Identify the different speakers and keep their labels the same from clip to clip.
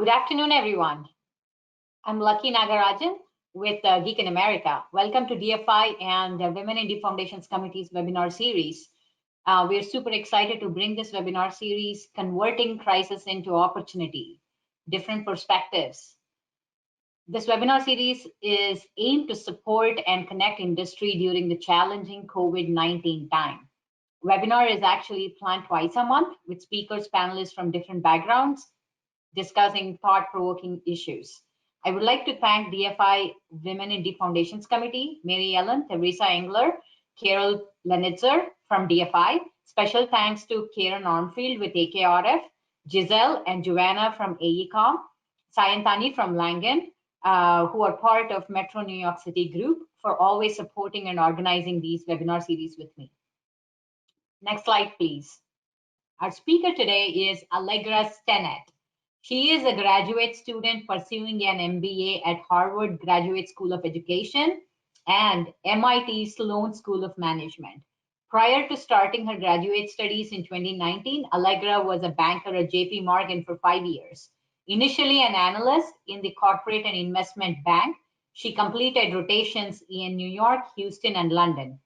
Speaker 1: Good afternoon, everyone. I'm Lucky Nagarajan with Geek in America. Welcome to DFI and the Women in Deep Foundations Committee's webinar series. We're super excited to bring this webinar series, Converting Crisis into Opportunity, Different Perspectives. This webinar series is aimed to support and connect industry during the challenging COVID-19 time. Webinar is actually planned twice a month with speakers, panelists from different backgrounds, discussing thought-provoking issues. I would like to thank DFI Women in Deep Foundations Committee, Mary Ellen, Teresa Engler, Carol Lenitzer from DFI. Special thanks to Karen Armfield with AKRF, Giselle and Joanna from AECOM, Sayantani from Langen, who are part of Metro New York City group, for always supporting and organizing these webinar series with me. Next slide, please. Our speaker today is Allegra Stennet. She is a graduate student pursuing an MBA at Harvard Graduate School of Education and MIT Sloan School of Management. Prior to starting her graduate studies in 2019, Allegra was a banker at JP Morgan for 5 years. Initially an analyst in the corporate and investment bank, she completed rotations in New York, Houston, and London.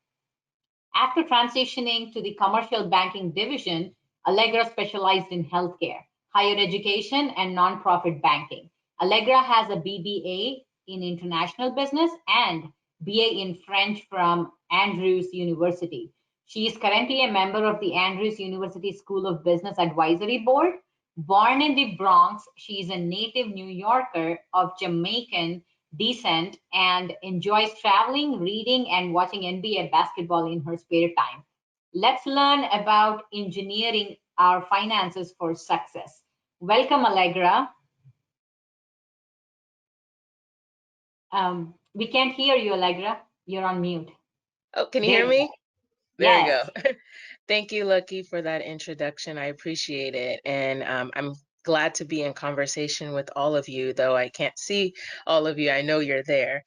Speaker 1: After transitioning to the commercial banking division, Allegra specialized in healthcare, higher education, and nonprofit banking. Allegra has a BBA in international business and BA in French from Andrews University. She is currently a member of the Andrews University School of Business Advisory Board. Born in the Bronx, she is a native New Yorker of Jamaican descent and enjoys traveling, reading, and watching NBA basketball in her spare time. Let's learn about engineering our finances for success. Welcome, Allegra. We can't hear you, Allegra. You're on mute.
Speaker 2: Oh, can you
Speaker 1: There
Speaker 2: hear
Speaker 1: you go.
Speaker 2: me? There we
Speaker 1: Yes.
Speaker 2: go. Thank you, Lucky, for that introduction. I appreciate it. And I'm glad to be in conversation with all of you, though I can't see all of you. I know you're there.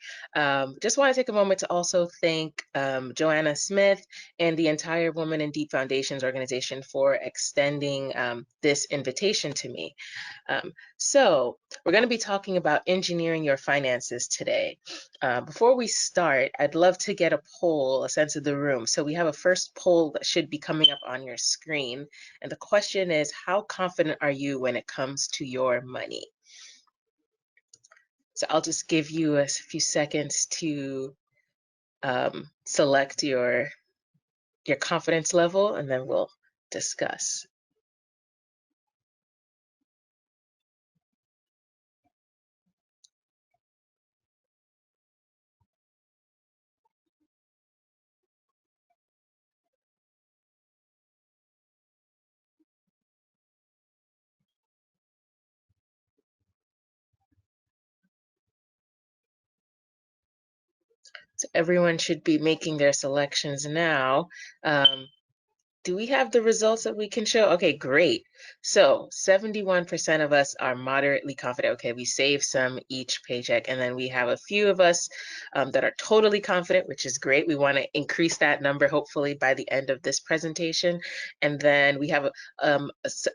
Speaker 2: Just want to take a moment to also thank Joanna Smith and the entire Women in Deep Foundations organization for extending this invitation to me. So we're going to be talking about engineering your finances today. Before we start, I'd love to get a poll, a sense of the room. So we have a first poll that should be coming up on your screen. And the question is, how confident are you when it comes to your money? So I'll just give you a few seconds to select your confidence level, and then we'll discuss. So everyone should be making their selections now. Do we have the results that we can show? Okay, great. So 71% of us are moderately confident. Okay, we save some each paycheck. And then we have a few of us that are totally confident, which is great. We want to increase that number, hopefully, by the end of this presentation. And then we have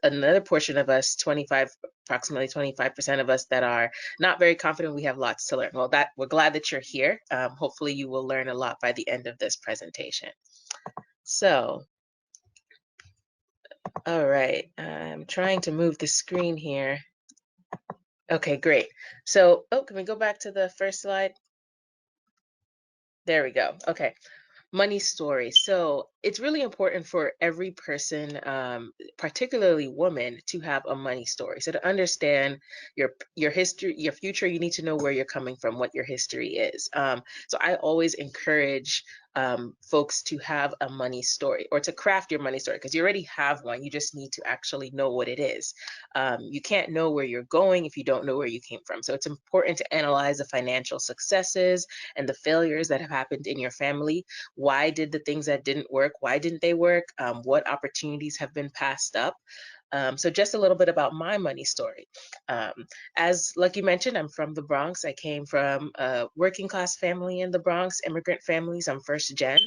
Speaker 2: another portion of us, approximately 25% of us that are not very confident. We have lots to learn. Well, we're glad that you're here. Hopefully, you will learn a lot by the end of this presentation. So, all right, I'm trying to move the screen here. Okay, great. So, can we go back to the first slide? There we go. Okay. Money story. So it's really important for every person, particularly women, to have a money story. So to understand your history, your future, you need to know where you're coming from, what your history is. So I always encourage folks to have a money story, or to craft your money story, because you already have one. You just need to actually know what it is. You can't know where you're going if you don't know where you came from. So it's important to analyze the financial successes and the failures that have happened in your family. Why did the things that didn't work, why didn't they work? What opportunities have been passed up? So just a little bit about my money story. As Lucky mentioned, I'm from the Bronx. I came from a working class family in the Bronx, immigrant families. I'm first gen.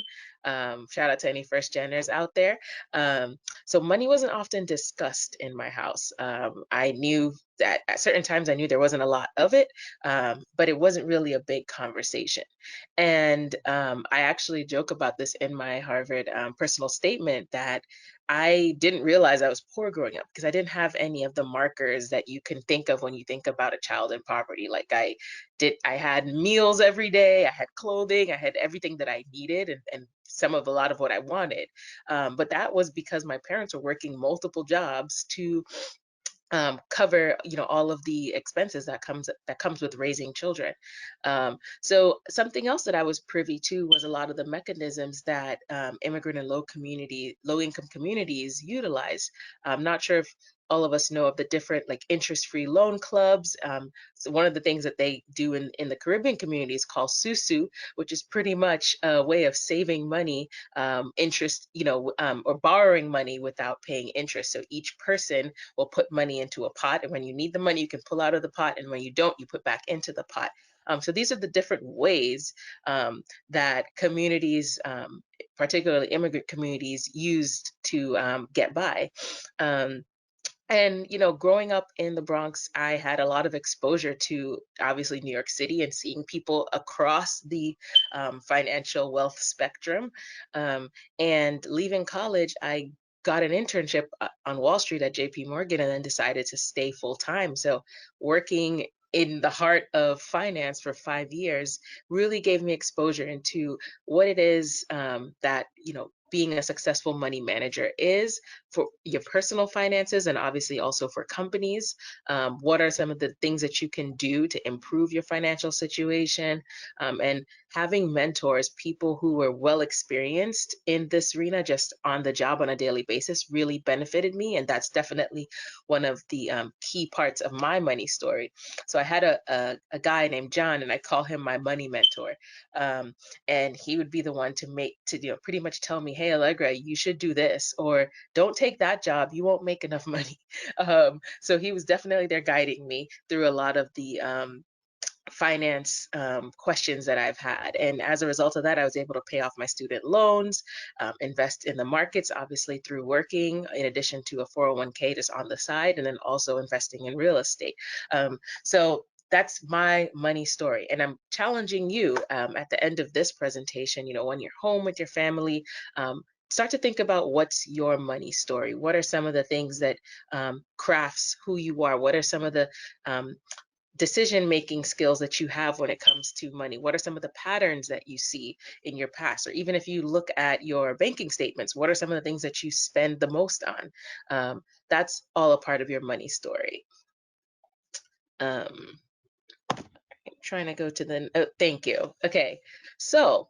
Speaker 2: Shout out to any first geners out there. So money wasn't often discussed in my house. I knew that at certain times I knew there wasn't a lot of it, but it wasn't really a big conversation. And I actually joke about this in my Harvard personal statement that I didn't realize I was poor growing up because I didn't have any of the markers that you can think of when you think about a child in poverty. Like I had meals every day, I had clothing, I had everything that I needed and a lot of what I wanted. But that was because my parents were working multiple jobs to cover all of the expenses that comes with raising children. So something else that I was privy to was a lot of the mechanisms that immigrant and low income communities utilize. I'm not sure if all of us know of the different like interest-free loan clubs. So one of the things that they do in the Caribbean community is called susu, which is pretty much a way of saving money, interest, or borrowing money without paying interest. So each person will put money into a pot, and when you need the money, you can pull out of the pot, and when you don't, you put back into the pot. So these are the different ways that communities, particularly immigrant communities, used to get by. And growing up in the Bronx, I had a lot of exposure to obviously New York City and seeing people across the financial wealth spectrum. And leaving college, I got an internship on Wall Street at JP Morgan and then decided to stay full time. So working in the heart of finance for 5 years really gave me exposure into what it is that being a successful money manager is for your personal finances and obviously also for companies. What are some of the things that you can do to improve your financial situation? And having mentors, people who are well experienced in this arena, just on the job on a daily basis, really benefited me. And that's definitely one of the key parts of my money story. So I had a guy named John, and I call him my money mentor. And he would be the one to pretty much tell me, hey, Allegra, you should do this, or don't take that job, you won't make enough money. So he was definitely there guiding me through a lot of the finance questions that I've had. And as a result of that, I was able to pay off my student loans, invest in the markets, obviously through working, in addition to a 401k just on the side, and then also investing in real estate. So that's my money story. And I'm challenging you at the end of this presentation, when you're home with your family, start to think about what's your money story. What are some of the things that crafts who you are? What are some of the decision-making skills that you have when it comes to money? What are some of the patterns that you see in your past? Or even if you look at your banking statements, what are some of the things that you spend the most on? That's all a part of your money story. I'm trying to go to thank you. Okay, so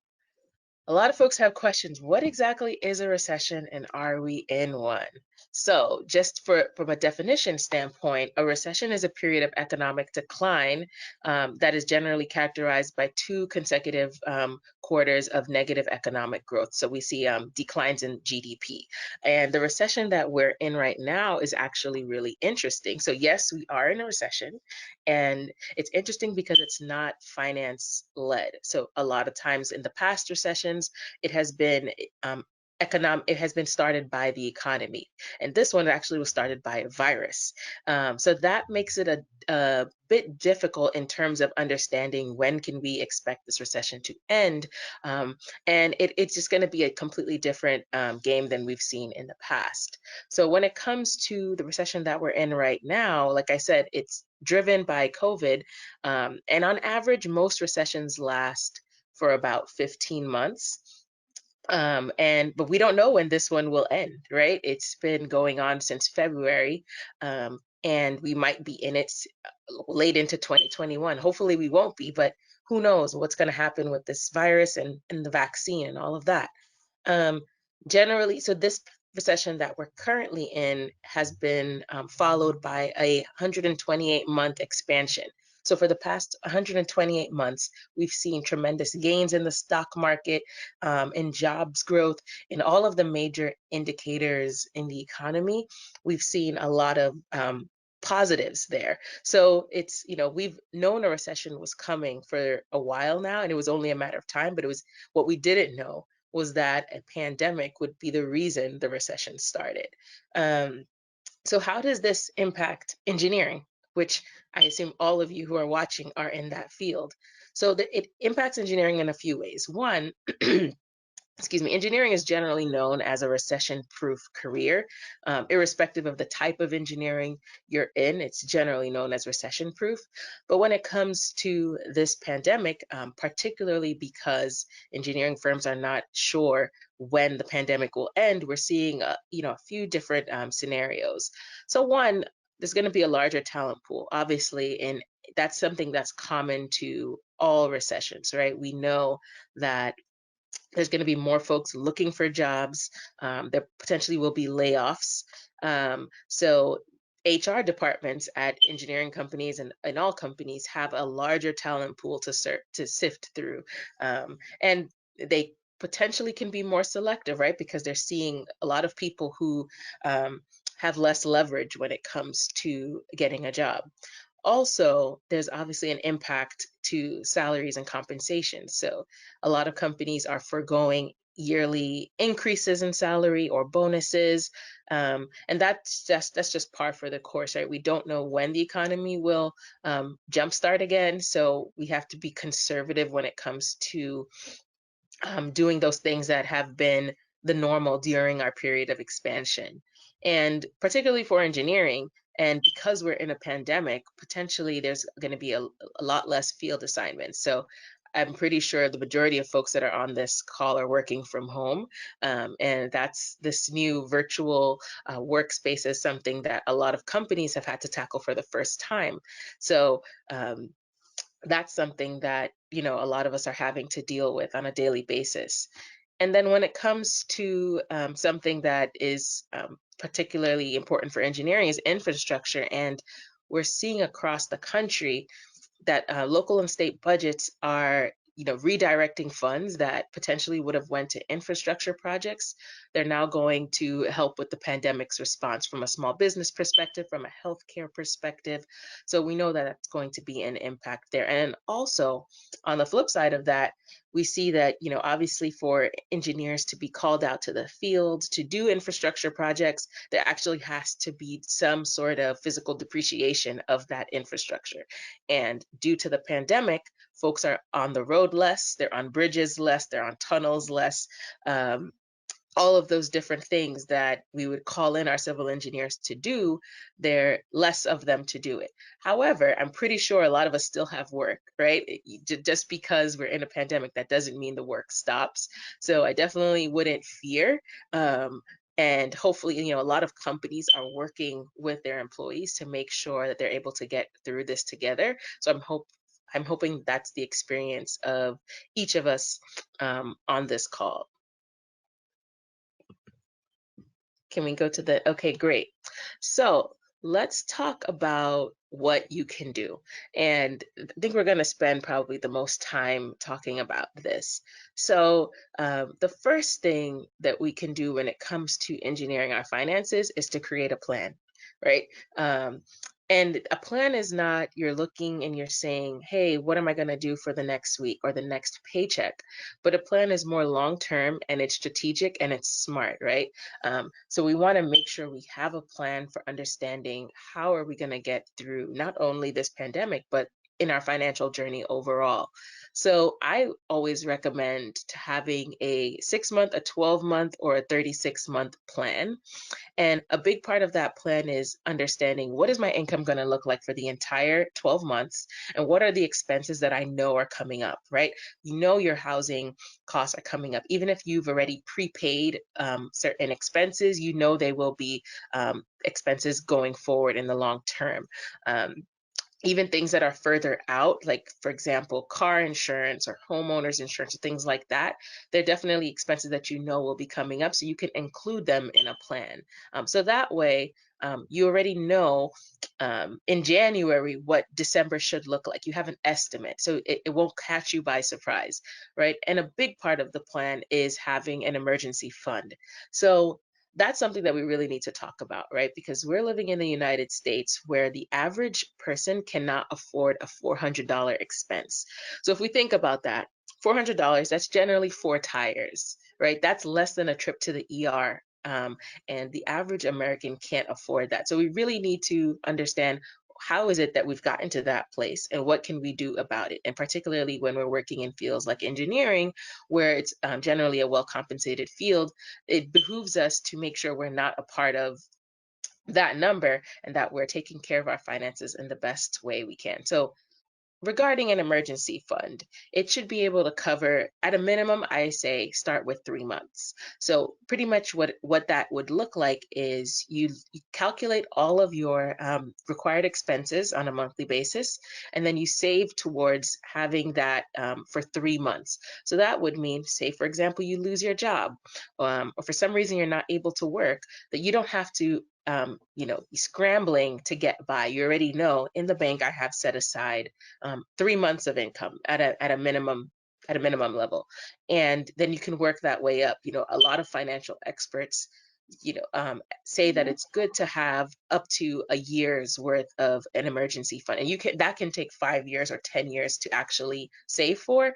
Speaker 2: a lot of folks have questions. What exactly is a recession and are we in one? So just from a definition standpoint, a recession is a period of economic decline that is generally characterized by 2 consecutive quarters of negative economic growth. So we see declines in GDP. And the recession that we're in right now is actually really interesting. So yes, we are in a recession, and it's interesting because it's not finance led. So a lot of times in the past recessions, it has been it has been started by the economy, and this one actually was started by a virus. So that makes it a bit difficult in terms of understanding when can we expect this recession to end, and it's just going to be a completely different game than we've seen in the past. So when it comes to the recession that we're in right now, like I said, it's driven by COVID, and on average, most recessions last for about 15 months. But we don't know when this one will end, right? It's been going on since February, and we might be in it late into 2021. Hopefully we won't be, but who knows what's going to happen with this virus and the vaccine and all of that. Generally, so this recession that we're currently in has been followed by a 128-month expansion. So for the past 128 months, we've seen tremendous gains in the stock market, in jobs growth, in all of the major indicators in the economy. We've seen a lot of positives there. So it's, we've known a recession was coming for a while now, and it was only a matter of time, but it was what we didn't know was that a pandemic would be the reason the recession started. So how does this impact engineering, which I assume all of you who are watching are in that field? So it impacts engineering in a few ways. One, excuse me, engineering is generally known as a recession-proof career. Irrespective of the type of engineering you're in, it's generally known as recession-proof. But when it comes to this pandemic, particularly because engineering firms are not sure when the pandemic will end, we're seeing a few different scenarios. So one, there's going to be a larger talent pool, obviously, and that's something that's common to all recessions, right? We know that there's going to be more folks looking for jobs. There potentially will be layoffs. So HR departments at engineering companies and all companies have a larger talent pool to sift through. And they potentially can be more selective, right? Because they're seeing a lot of people who have less leverage when it comes to getting a job. Also, there's obviously an impact to salaries and compensation. So a lot of companies are foregoing yearly increases in salary or bonuses. And that's just par for the course, right? We don't know when the economy will jumpstart again. So we have to be conservative when it comes to doing those things that have been the normal during our period of expansion. And particularly for engineering, and because we're in a pandemic, potentially there's going to be a lot less field assignments. So I'm pretty sure the majority of folks that are on this call are working from home. And that's this new virtual workspace is something that a lot of companies have had to tackle for the first time. So that's something that a lot of us are having to deal with on a daily basis. And then when it comes to something that is particularly important for engineering is infrastructure. And we're seeing across the country that local and state budgets are redirecting funds that potentially would have went to infrastructure projects. They're now going to help with the pandemic's response from a small business perspective, from a healthcare perspective. So we know that that's going to be an impact there. And also on the flip side of that, we see that obviously for engineers to be called out to the field to do infrastructure projects, there actually has to be some sort of physical depreciation of that infrastructure. And due to the pandemic, folks are on the road less, they're on bridges less, they're on tunnels less. All of those different things that we would call in our civil engineers to do, there are less of them to do it. However, I'm pretty sure a lot of us still have work, right? Just because we're in a pandemic, that doesn't mean the work stops. So I definitely wouldn't fear. And hopefully, a lot of companies are working with their employees to make sure that they're able to get through this together. So I'm hoping that's the experience of each of us on this call. Can we go to the, okay, great. So let's talk about what you can do. And I think we're going to spend probably the most time talking about this. So the first thing that we can do when it comes to engineering our finances is to create a plan, right? And a plan is not you're looking and you're saying, hey, what am I going to do for the next week or the next paycheck? But a plan is more long-term and it's strategic and it's smart, right? So we want to make sure we have a plan for understanding how are we going to get through not only this pandemic, but in our financial journey overall. So I always recommend to having a 6-month, a 12-month, or a 36-month plan. And a big part of that plan is understanding what is my income going to look like for the entire 12 months and what are the expenses that I know are coming up, right? Your housing costs are coming up. Even if you've already prepaid certain expenses, they will be expenses going forward in the long term. Even things that are further out, like, for example, car insurance or homeowners insurance, things like that, they're definitely expenses that will be coming up, so you can include them in a plan. So that way, you already know in January what December should look like. You have an estimate, so it won't catch you by surprise, right? And a big part of the plan is having an emergency fund. So that's something that we really need to talk about, right? Because we're living in the United States where the average person cannot afford a $400 expense. So if we think about that, $400, that's generally 4 tires, right? That's less than a trip to the ER. And the average American can't afford that. So we really need to understand, how is it that we've gotten to that place and what can we do about it? And particularly when we're working in fields like engineering, where it's generally a well-compensated field, it behooves us to make sure we're not a part of that number and that we're taking care of our finances in the best way we can. So regarding an emergency fund, it should be able to cover, at a minimum, I say start with 3 months. So pretty much what that would look like is you calculate all of your required expenses on a monthly basis, and then you save towards having that for 3 months. So that would mean, say, for example, you lose your job, or for some reason you're not able to work, that you don't have to be scrambling to get by. You already know, in the bank, I have set aside 3 months of income at a minimum level, and then you can work that way up. A lot of financial experts say that it's good to have up to a year's worth of an emergency fund, and that can take 5 years or 10 years to actually save for.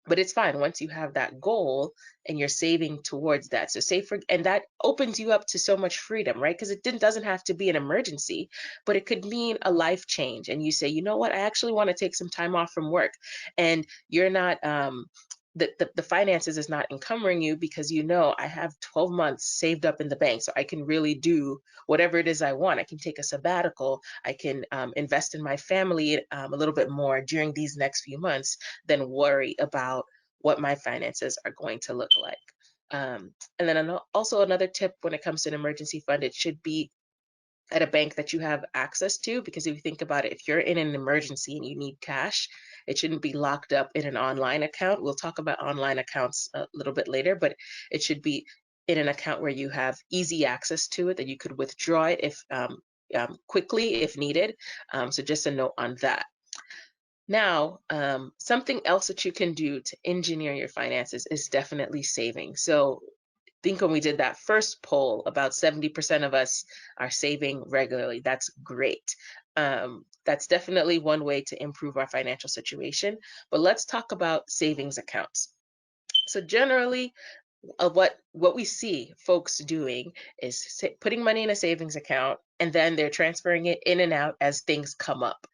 Speaker 2: But it's fine once you have that goal and you're saving towards that. So and that opens you up to so much freedom, right? Because doesn't have to be an emergency, but it could mean a life change. And you say, you know what, I actually want to take some time off from work. And you're not, the finances is not encumbering you, because I have 12 months saved up in the bank, so I can really do whatever it is I want. I can take a sabbatical. I can invest in my family a little bit more during these next few months than worry about what my finances are going to look like. And then also another tip when it comes to an emergency fund, it should be at a bank that you have access to, because if you think about it, if you're in an emergency and you need cash, it shouldn't be locked up in an online account. We'll talk about online accounts a little bit later, but it should be in an account where you have easy access to it, that you could withdraw it if quickly if needed. So just a note on that. Now, something else that you can do to engineer your finances is definitely saving. So think when we did that first poll, about 70% of us are saving regularly. That's great. That's definitely one way to improve our financial situation. But let's talk about savings accounts. So generally, what we see folks doing is putting money in a savings account, and then they're transferring it in and out as things come up,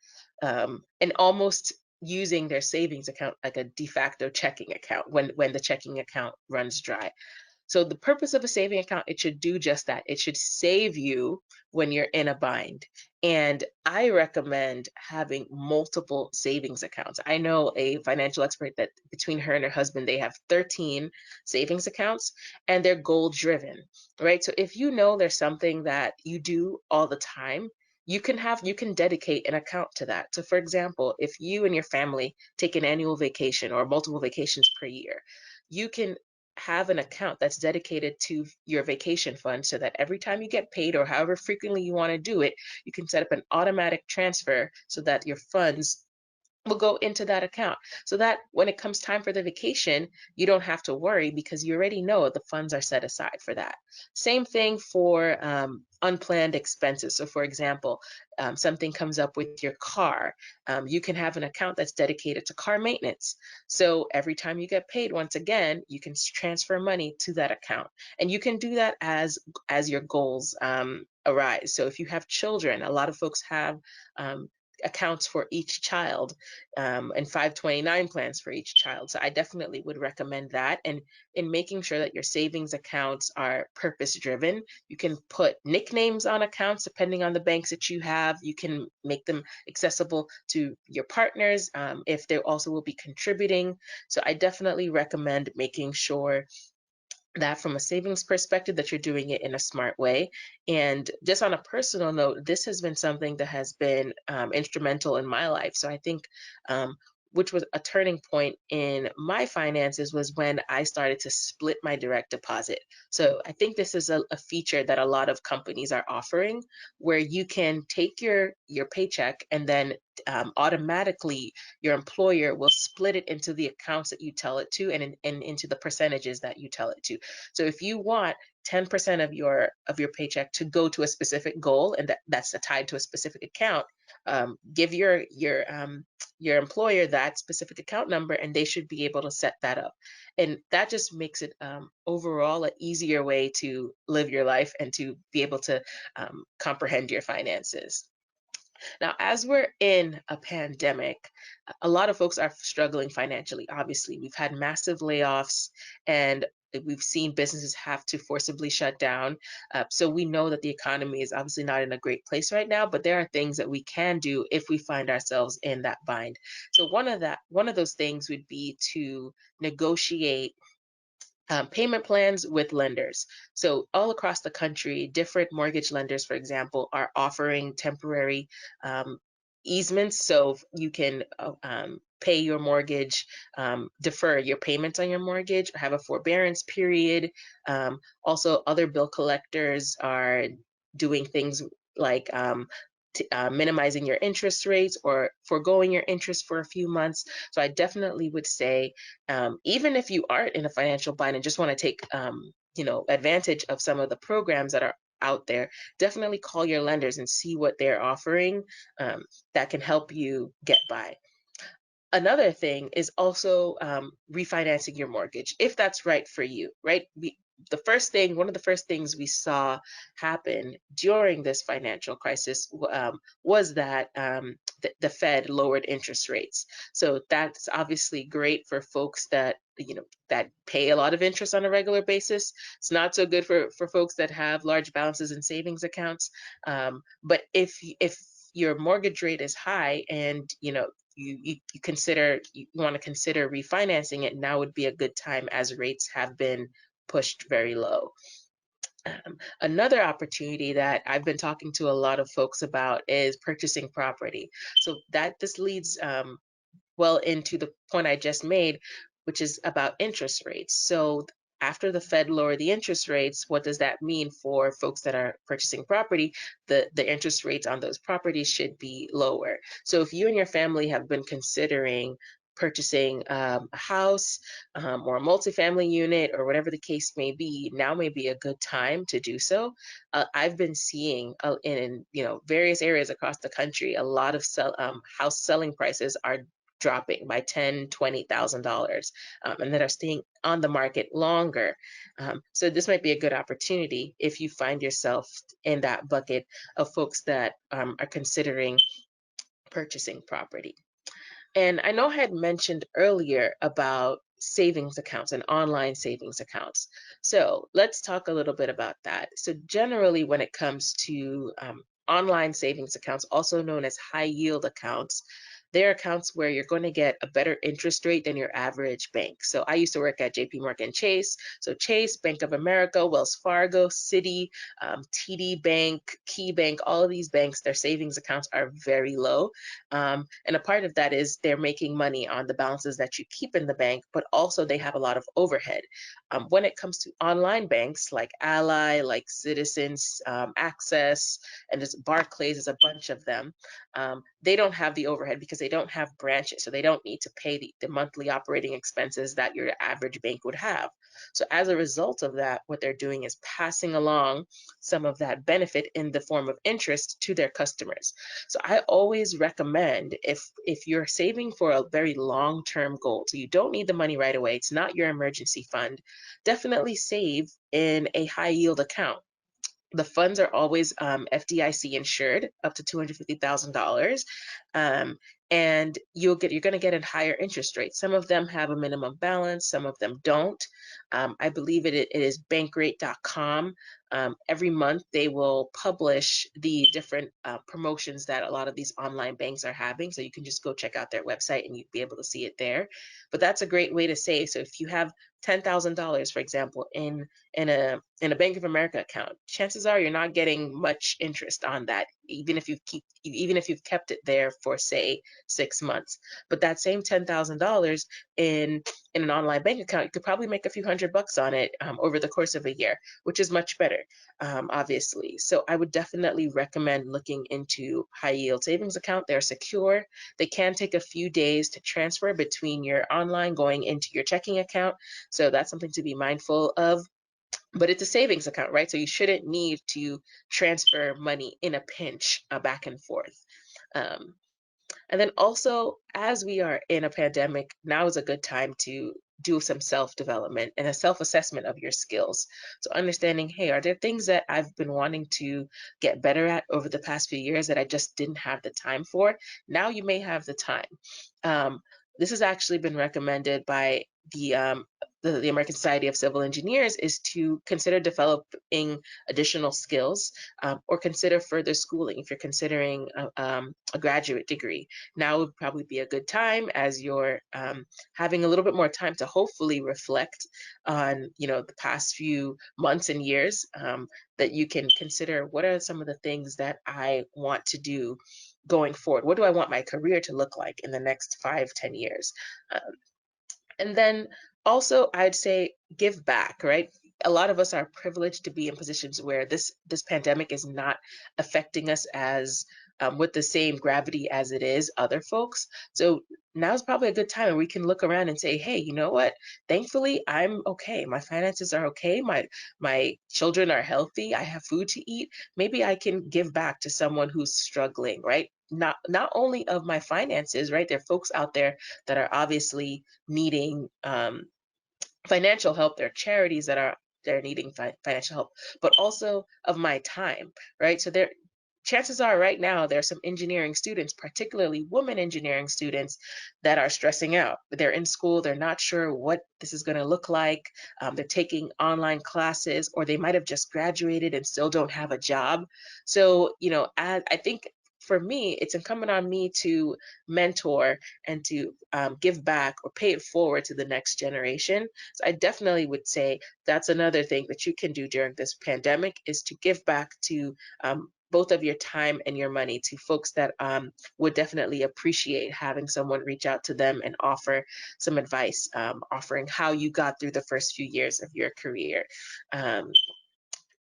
Speaker 2: and almost using their savings account like a de facto checking account when the checking account runs dry. So the purpose of a saving account, it should do just that. It should save you when you're in a bind. And I recommend having multiple savings accounts. I know a financial expert that between her and her husband, they have 13 savings accounts, and they're goal driven, right? So if you know there's something that you do all the time, you can dedicate an account to that. So for example, if you and your family take an annual vacation or multiple vacations per year, you can have an account that's dedicated to your vacation fund, so that every time you get paid, or however frequently you want to do it, you can set up an automatic transfer so that your funds will go into that account, so that when it comes time for the vacation, you don't have to worry, because you already know the funds are set aside for that. Same thing for unplanned expenses. So for example, something comes up with your car, you can have an account that's dedicated to car maintenance. So every time you get paid, once again, you can transfer money to that account, and you can do that as your goals arise. So if you have children, a lot of folks have accounts for each child, and 529 plans for each child. So I definitely would recommend that. And in making sure that your savings accounts are purpose driven, you can put nicknames on accounts depending on the banks that you have. You can make them accessible to your partners if they also will be contributing. So I definitely recommend making sure that from a savings perspective, that you're doing it in a smart way. And just on a personal note, this has been something that has been instrumental in my life. So I think which was a turning point in my finances, was when I started to split my direct deposit. So I think this is a feature that a lot of companies are offering, where you can take your paycheck, and then automatically your employer will split it into the accounts that you tell it to, and into the percentages that you tell it to. So if you want 10% of your paycheck to go to a specific goal, and that's tied to a specific account, give your employer that specific account number, and they should be able to set that up. And that just makes it overall an easier way to live your life and to be able to comprehend your finances. Now, as we're in a pandemic, a lot of folks are struggling financially. Obviously, we've had massive layoffs, and we've seen businesses have to forcibly shut down. So we know that the economy is obviously not in a great place right now, but there are things that we can do if we find ourselves in that bind. So one of those things would be to negotiate payment plans with lenders. So all across the country, different mortgage lenders, for example, are offering temporary easements, so you can pay your mortgage, defer your payments on your mortgage, have a forbearance period. Also, other bill collectors are doing things like minimizing your interest rates or foregoing your interest for a few months. So I definitely would say, even if you aren't in a financial bind and just want to take advantage of some of the programs that are out there, definitely call your lenders and see what they're offering that can help you get by. Another thing is also refinancing your mortgage, if that's right for you, right? One of the first things we saw happen during this financial crisis was that the Fed lowered interest rates. So that's obviously great for folks that that pay a lot of interest on a regular basis. It's not so good for folks that have large balances in savings accounts. But if your mortgage rate is high and you want to consider refinancing it, now would be a good time as rates have been pushed very low. Another opportunity that I've been talking to a lot of folks about is purchasing property. So this leads well into the point I just made, which is about interest rates. So after the Fed lowered the interest rates, what does that mean for folks that are purchasing property? The interest rates on those properties should be lower. So if you and your family have been considering purchasing a house or a multifamily unit or whatever the case may be, now may be a good time to do so. I've been seeing in various areas across the country, a lot of house selling prices are dropping by $10,000, $20,000, and that are staying on the market longer. So this might be a good opportunity if you find yourself in that bucket of folks that are considering purchasing property. And I know I had mentioned earlier about savings accounts and online savings accounts. So let's talk a little bit about that. So generally, when it comes to online savings accounts, also known as high yield accounts, they're accounts where you're going to get a better interest rate than your average bank. So I used to work at JP Morgan Chase. So Chase, Bank of America, Wells Fargo, Citi, TD Bank, Key Bank, all of these banks, their savings accounts are very low. And a part of that is they're making money on the balances that you keep in the bank, but also they have a lot of overhead. When it comes to online banks like Ally, like Citizens, Access, and there's Barclays, there's a bunch of them. They don't have the overhead because they don't have branches, so they don't need to pay the monthly operating expenses that your average bank would have. So as a result of that, what they're doing is passing along some of that benefit in the form of interest to their customers. So I always recommend, if you're saving for a very long-term goal, so you don't need the money right away, it's not your emergency fund, definitely save in a high yield account. The funds are always FDIC insured up to $250,000, and you're going to get a higher interest rate. Some of them have a minimum balance, some of them don't. I believe it is bankrate.com. Every month they will publish the different promotions that a lot of these online banks are having. So you can just go check out their website and you'd be able to see it there. But that's a great way to save. So if you have $10,000, for example, in a Bank of America account, chances are you're not getting much interest on that, even if you've kept it there for, say, 6 months. But that same $10,000 in an online bank account, you could probably make a few $100 on it over the course of a year, which is much better, obviously. So I would definitely recommend looking into high yield savings account. They're secure. They can take a few days to transfer between your online going into your checking account. So that's something to be mindful of. But it's a savings account, right? So you shouldn't need to transfer money in a pinch back and forth. And then also, as we are in a pandemic, now is a good time to do some self-development and a self-assessment of your skills. So understanding, hey, are there things that I've been wanting to get better at over the past few years that I just didn't have the time for? Now you may have the time. This has actually been recommended by the American Society of Civil Engineers, is to consider developing additional skills, or consider further schooling if you're considering a graduate degree. Now would probably be a good time, as you're having a little bit more time to hopefully reflect on, the past few months and years, that you can consider, what are some of the things that I want to do going forward? What do I want my career to look like in the next 5-10 years? Um, and then also, I'd say give back, right? A lot of us are privileged to be in positions where this pandemic is not affecting us as with the same gravity as it is other folks. So now's probably a good time where we can look around and say, hey, you know what? Thankfully, I'm okay. My finances are okay. My children are healthy. I have food to eat. Maybe I can give back to someone who's struggling, right? Not only of my finances, right? There are folks out there that are obviously needing financial help. There are charities that are they're needing financial help, but also of my time, right? So there, chances are right now there are some engineering students, particularly women engineering students, that are stressing out. They're in school, they're not sure what this is going to look like. They're taking online classes, or they might have just graduated and still don't have a job. So, I think for me, it's incumbent on me to mentor and to give back or pay it forward to the next generation. So I definitely would say that's another thing that you can do during this pandemic, is to give back to both of your time and your money to folks that would definitely appreciate having someone reach out to them and offer some advice, offering how you got through the first few years of your career. Um,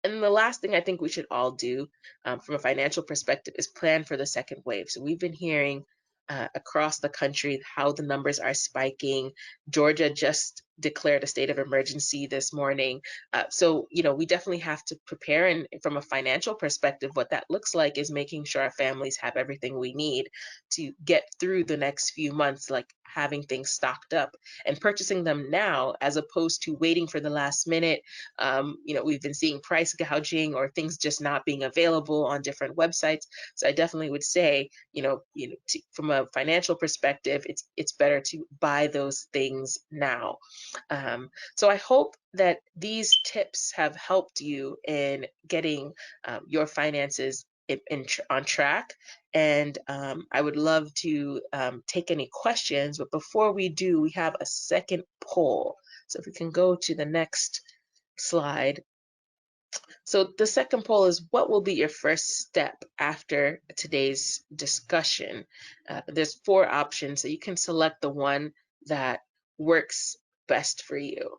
Speaker 2: and the last thing I think we should all do, from a financial perspective, is plan for the second wave. So we've been hearing across the country how the numbers are spiking. Georgia just declared a state of emergency this morning. So, we definitely have to prepare. And from a financial perspective, what that looks like is making sure our families have everything we need to get through the next few months, like having things stocked up and purchasing them now, as opposed to waiting for the last minute. We've been seeing price gouging or things just not being available on different websites. So I definitely would say, from a financial perspective, it's better to buy those things now. So I hope that these tips have helped you in getting your finances on track. And I would love to take any questions. But before we do, we have a second poll. So if we can go to the next slide. So the second poll is, what will be your first step after today's discussion? There's 4 options, so you can select the one that works best for you.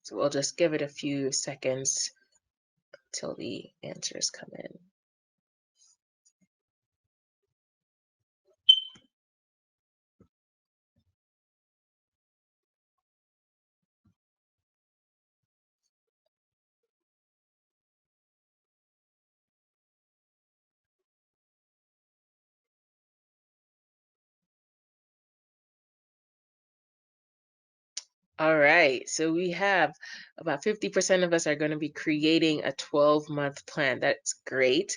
Speaker 2: So we'll just give it a few seconds till the answers come in. All right, so we have about 50% of us are going to be creating a 12-month plan. That's great.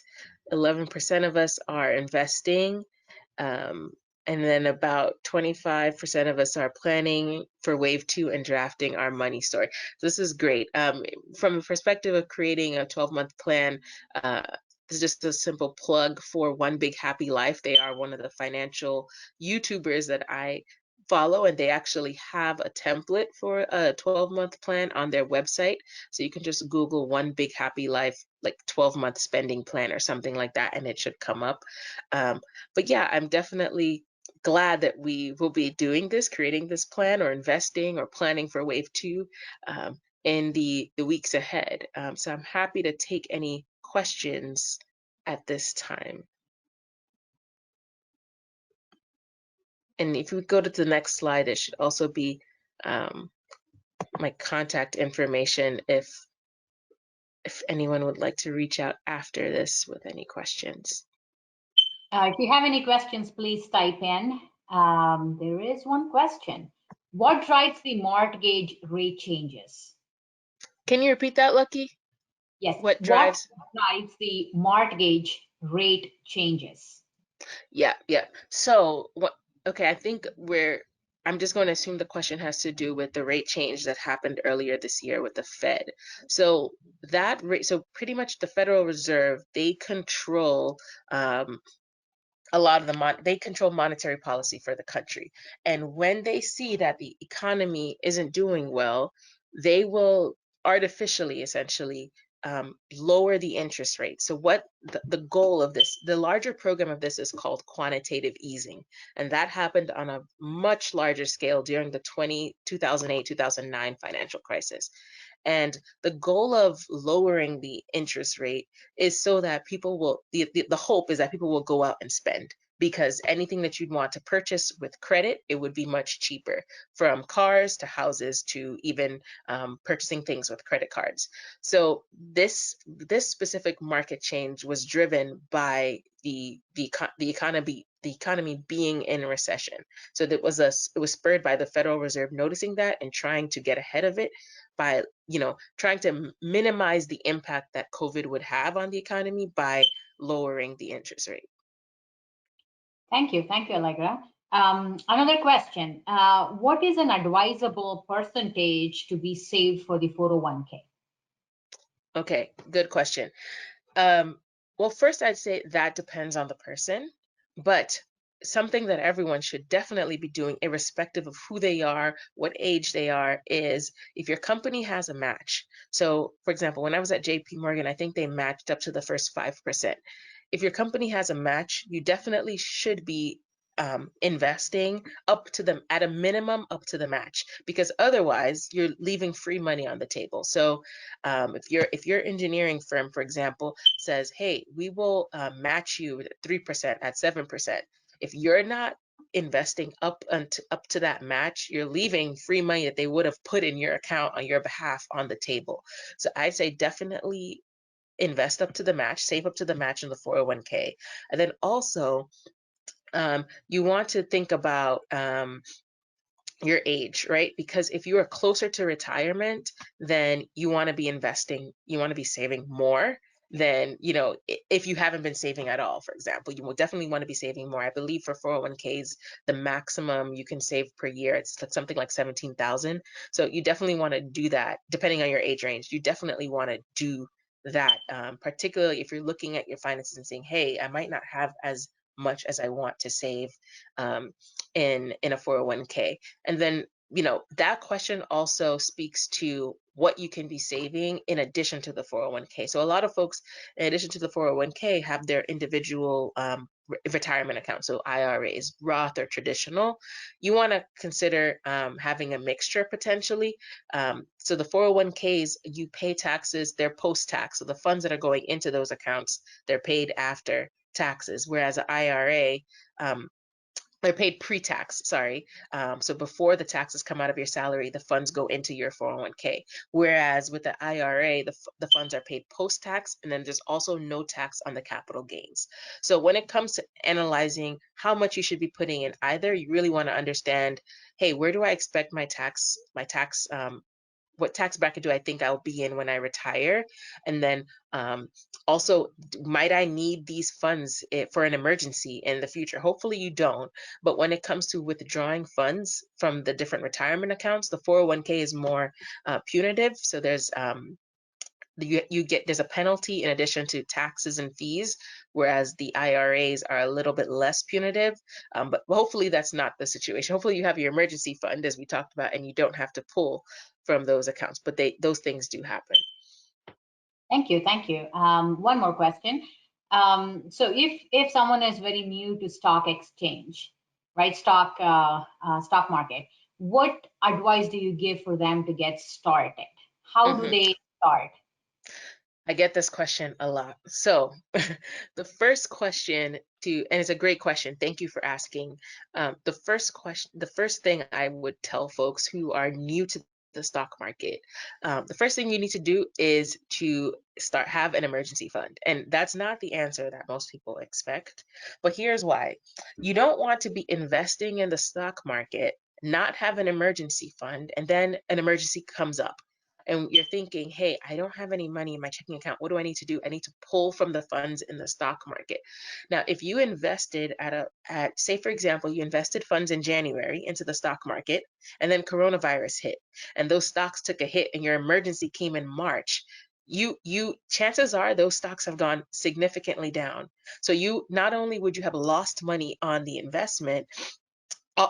Speaker 2: 11% of us are investing. Um, and then about 25% of us are planning for wave 2 and drafting our money story. So this is great. From the perspective of creating a 12-month plan, this is just a simple plug for One Big Happy Life. They are one of the financial YouTubers that I follow, and they actually have a template for a 12-month plan on their website. So you can just Google One Big Happy Life, like 12-month spending plan or something like that, and it should come up. But yeah, I'm definitely glad that we will be doing this, creating this plan, or investing or planning for wave 2 in the weeks ahead. So I'm happy to take any questions at this time. And if we go to the next slide, it should also be my contact information if if anyone would like to reach out after this with any questions.
Speaker 1: If you have any questions, please type in. There is one question. What drives the mortgage rate changes?
Speaker 2: Can you repeat that, Lucky?
Speaker 1: Yes,
Speaker 2: What
Speaker 1: what
Speaker 2: drives?
Speaker 1: drives the mortgage rate changes?
Speaker 2: Yeah. So what? Okay, I think I'm just going to assume the question has to do with the rate change that happened earlier this year with the Fed. So that rate, so pretty much the Federal Reserve, they control a lot of they control monetary policy for the country. And when they see that the economy isn't doing well, they will artificially, essentially, lower the interest rate. So what the goal of this, the larger program of this is called quantitative easing. And that happened on a much larger scale during the 2008-2009 financial crisis. And the goal of lowering the interest rate is so that people will, the hope is that people will go out and spend, because anything that you'd want to purchase with credit, it would be much cheaper, from cars to houses to even purchasing things with credit cards. So this specific market change was driven by the economy being in recession. So it was spurred by the Federal Reserve noticing that and trying to get ahead of it by trying to minimize the impact that COVID would have on the economy by lowering the interest rate.
Speaker 1: Thank you, Allegra. Another question. What is an advisable percentage to be saved for the 401k?
Speaker 2: Okay, good question. Um, well, first, I'd say that depends on the person, but something that everyone should definitely be doing, irrespective of who they are, what age they are, is if your company has a match. So, for example, when I was at JP Morgan, I think they matched up to the first 5%. If your company has a match, you definitely should be investing up to them, at a minimum up to the match, because otherwise you're leaving free money on the table. So if your engineering firm, for example, says, hey, we will match you at 3%, at 7%, if you're not investing up to that match, you're leaving free money that they would have put in your account on your behalf on the table. So I'd say definitely invest up to the match, save up to the match in the 401k. And then also, you want to think about your age, right? Because if you are closer to retirement, then you want to be investing, you want to be saving more than, if you haven't been saving at all, for example. You will definitely want to be saving more. I believe for 401ks, the maximum you can save per year, it's something like 17,000. So you definitely want to do that, depending on your age range. You definitely want to do that, particularly if you're looking at your finances and saying, hey, I might not have as much as I want to save in a 401k. And then, that question also speaks to what you can be saving in addition to the 401k. So a lot of folks, in addition to the 401k, have their individual retirement accounts, so IRAs, Roth or traditional. You want to consider having a mixture potentially. So the 401ks, you pay taxes, they're post-tax. So the funds that are going into those accounts, they're paid after taxes, whereas an IRA, they're paid pre-tax, sorry. So before the taxes come out of your salary, the funds go into your 401k. Whereas with the IRA, the funds are paid post-tax, and then there's also no tax on the capital gains. So when it comes to analyzing how much you should be putting in either, you really want to understand, hey, where do I expect what tax bracket do I think I'll be in when I retire? And then also, might I need these funds for an emergency in the future? Hopefully you don't. But when it comes to withdrawing funds from the different retirement accounts, the 401k is more punitive. So there's a penalty in addition to taxes and fees, whereas the IRAs are a little bit less punitive. But hopefully that's not the situation. Hopefully you have your emergency fund, as we talked about, and you don't have to pull from those accounts. But those things do happen.
Speaker 1: Thank you. One more question. So if someone is very new to stock exchange, right, stock market, what advice do you give for them to get started? How do
Speaker 2: Mm-hmm.
Speaker 1: they start?
Speaker 2: I get this question a lot. So the first question and it's a great question. Thank you for asking. The first thing I would tell folks who are new to the stock market, the first thing you need to do is to have an emergency fund. And that's not the answer that most people expect. But here's why. You don't want to be investing in the stock market, not have an emergency fund, and then an emergency comes up. And you're thinking, hey, I don't have any money in my checking account. What do I need to do? I need to pull from the funds in the stock market. Now, if you invested at say, for example, you invested funds in January into the stock market, and then coronavirus hit, and those stocks took a hit, and your emergency came in March, you chances are those stocks have gone significantly down. So you not only would you have lost money on the investment,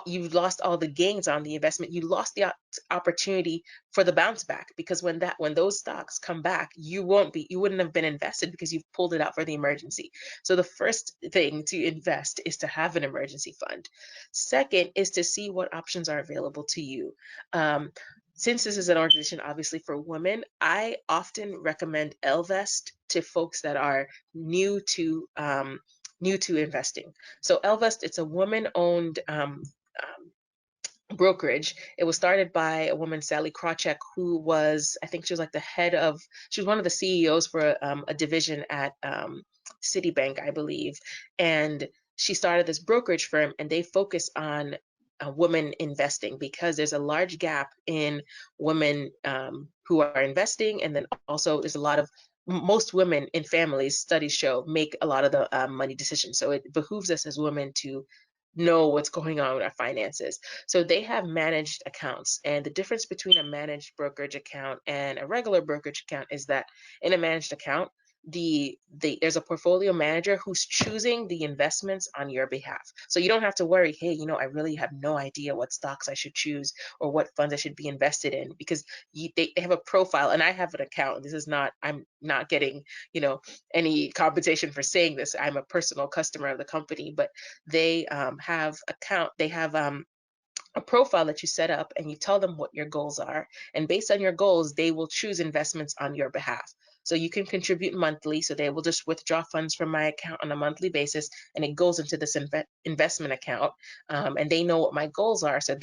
Speaker 2: you lost all the gains on the investment, you lost the opportunity for the bounce back, because when those stocks come back, you wouldn't have been invested because you've pulled it out for the emergency. So the first thing to invest is to have an emergency fund. Second is to see what options are available to you. Since this is an organization obviously for women, I often recommend Ellevest to folks that are new to investing. So Ellevest, it's a woman-owned brokerage. It was started by a woman, Sally Krawcheck, who was, I think she was like she was one of the CEOs for a division at Citibank, I believe. And she started this brokerage firm, and they focus on women investing, because there's a large gap in women who are investing. And then also there's a lot of most women in families, studies show, make a lot of the money decisions. So it behooves us as women to know what's going on with our finances. So they have managed accounts. And the difference between a managed brokerage account and a regular brokerage account is that in a managed account, there's a portfolio manager who's choosing the investments on your behalf. So you don't have to worry, hey, I really have no idea what stocks I should choose or what funds I should be invested in, because they have a profile. And I have an account. I'm not getting, any compensation for saying this. I'm a personal customer of the company, but they have a profile that you set up, and you tell them what your goals are. And based on your goals, they will choose investments on your behalf. So you can contribute monthly. So they will just withdraw funds from my account on a monthly basis, and it goes into this investment account. And they know what my goals are. So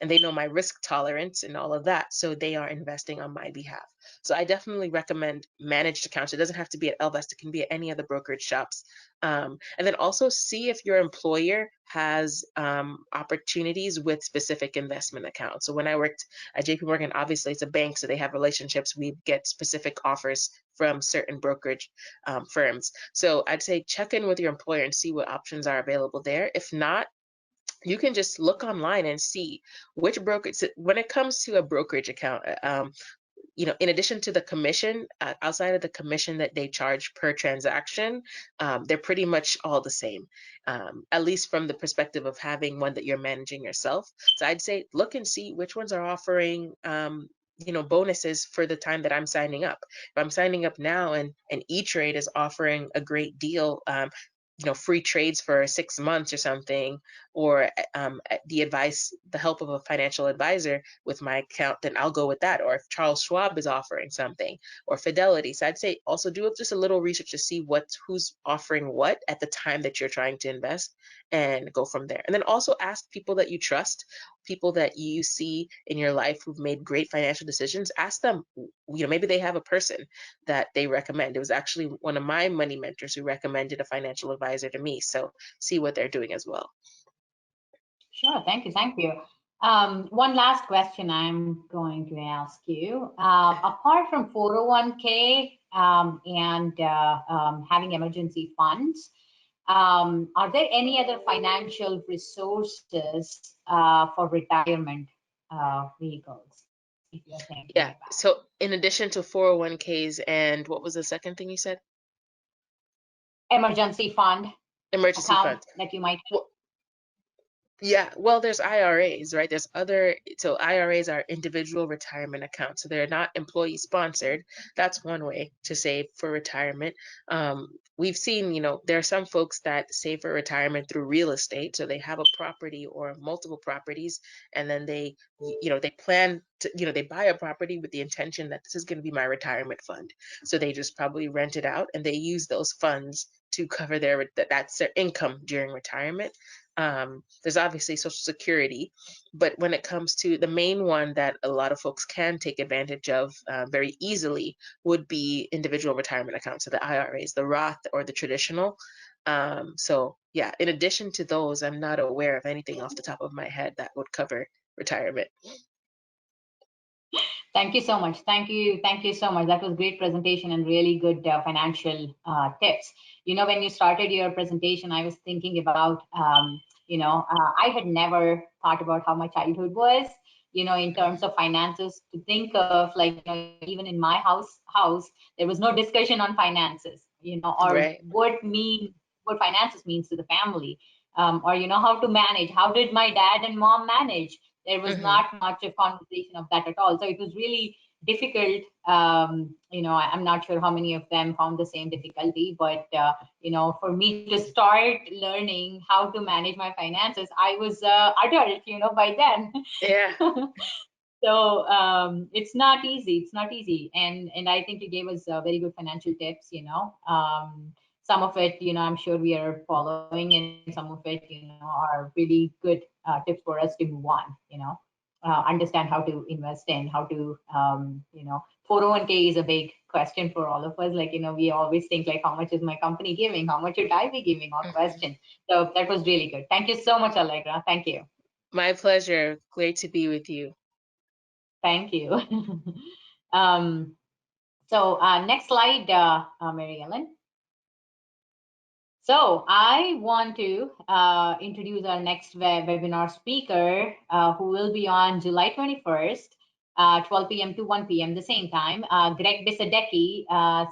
Speaker 2: and they know my risk tolerance and all of that. So they are investing on my behalf. So I definitely recommend managed accounts. It doesn't have to be at Ellevest. It can be at any of the brokerage shops. And then also see if your employer has opportunities with specific investment accounts. So when I worked at JP Morgan, obviously it's a bank, so they have relationships. We get specific offers from certain brokerage firms. So I'd say check in with your employer and see what options are available there. If not, you can just look online and see which brokerage, when it comes to a brokerage account, in addition to the commission, outside of the commission that they charge per transaction, they're pretty much all the same, at least from the perspective of having one that you're managing yourself. So I'd say look and see which ones are offering bonuses for the time that I'm signing up. If I'm signing up now and E-Trade is offering a great deal, free trades for 6 months or something, or the help of a financial advisor with my account, then I'll go with that. Or if Charles Schwab is offering something, or Fidelity. So I'd say also do just a little research to see who's offering what at the time that you're trying to invest, and go from there. And then also ask people that you trust, people that you see in your life who've made great financial decisions. Ask them, maybe they have a person that they recommend. It was actually one of my money mentors who recommended a financial advisor to me. So see what they're doing as well.
Speaker 1: Sure, thank you, thank you. One last question I'm going to ask you. Apart from 401k and having emergency funds, are there any other financial resources for retirement vehicles? If you're thinking
Speaker 2: Yeah,
Speaker 1: about?
Speaker 2: so in addition to 401ks, and what was the second thing you said?
Speaker 1: Emergency fund
Speaker 2: Emergency
Speaker 1: account
Speaker 2: funds.
Speaker 1: that you might have.
Speaker 2: Well, yeah, well, there's IRAs, right? So IRAs are individual retirement accounts. So they're not employee sponsored. That's one way to save for retirement. We've seen, there are some folks that save for retirement through real estate. So they have a property or multiple properties, and then they plan to, they buy a property with the intention that this is going to be my retirement fund. So they just probably rent it out, and they use those funds to cover that's their income during retirement. There's obviously Social Security, but when it comes to the main one that a lot of folks can take advantage of very easily would be individual retirement accounts, so the IRAs, the Roth or the traditional. So yeah, in addition to those, I'm not aware of anything off the top of my head that would cover retirement.
Speaker 1: Thank you so much. Thank you. Thank you so much. That was great presentation and really good financial tips. You know, when you started your presentation, I was thinking about, I had never thought about how my childhood was, in terms of finances, to think of like, even in my house, there was no discussion on finances, or
Speaker 2: Right.
Speaker 1: what finances means to the family, or, how to manage. How did my dad and mom manage? There was
Speaker 2: Hmm.
Speaker 1: not much of conversation of that at all. So it was really difficult. I'm not sure how many of them found the same difficulty, but for me to start learning how to manage my finances, I was adult, by then.
Speaker 2: Yeah.
Speaker 1: So it's not easy. It's not easy, and I think you gave us very good financial tips. Some of it, I'm sure we are following, and some of it, are really good tips for us to move on. Understand how to invest and how to, 401k is a big question for all of us. Like, we always think like, how much is my company giving? How much should I be giving? Or
Speaker 2: Hmm.
Speaker 1: question. So that was really good. Thank you so much, Allegra. Thank you.
Speaker 2: My pleasure. Great to be with you.
Speaker 1: Thank you. um, next slide, Mary Ellen. So I want to introduce our next webinar speaker, who will be on July 21st, 12 p.m. to 1 p.m. the same time. Greg Bisadecki,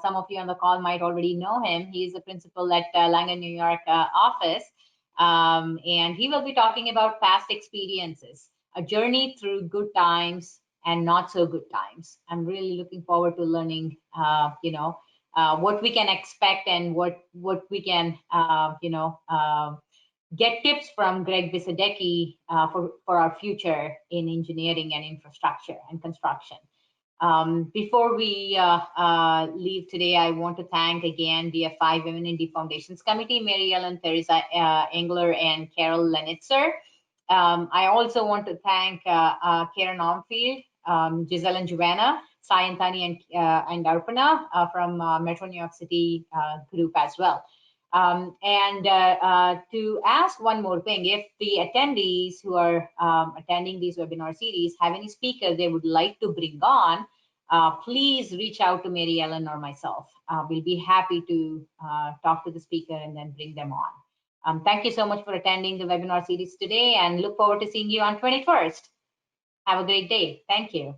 Speaker 1: some of you on the call might already know him. He's the principal at Langen, New York office. And he will be talking about past experiences, a journey through good times and not so good times. I'm really looking forward to learning, what we can expect and what we can get tips from Greg Bisadecki for our future in engineering and infrastructure and construction. Before we leave today, I want to thank again DFI Women in Deep Foundations Committee, Mary Ellen, Teresa Engler, and Carol Lenitzer. I also want to thank Karen Armfield, Giselle and Joanna, Sayantani and Arpana from Metro New York City group as well. To ask one more thing, if the attendees who are attending these webinar series have any speakers they would like to bring on, please reach out to Mary Ellen or myself. We'll be happy to talk to the speaker and then bring them on. Thank you so much for attending the webinar series today, and look forward to seeing you on 21st. Have a great day. Thank you.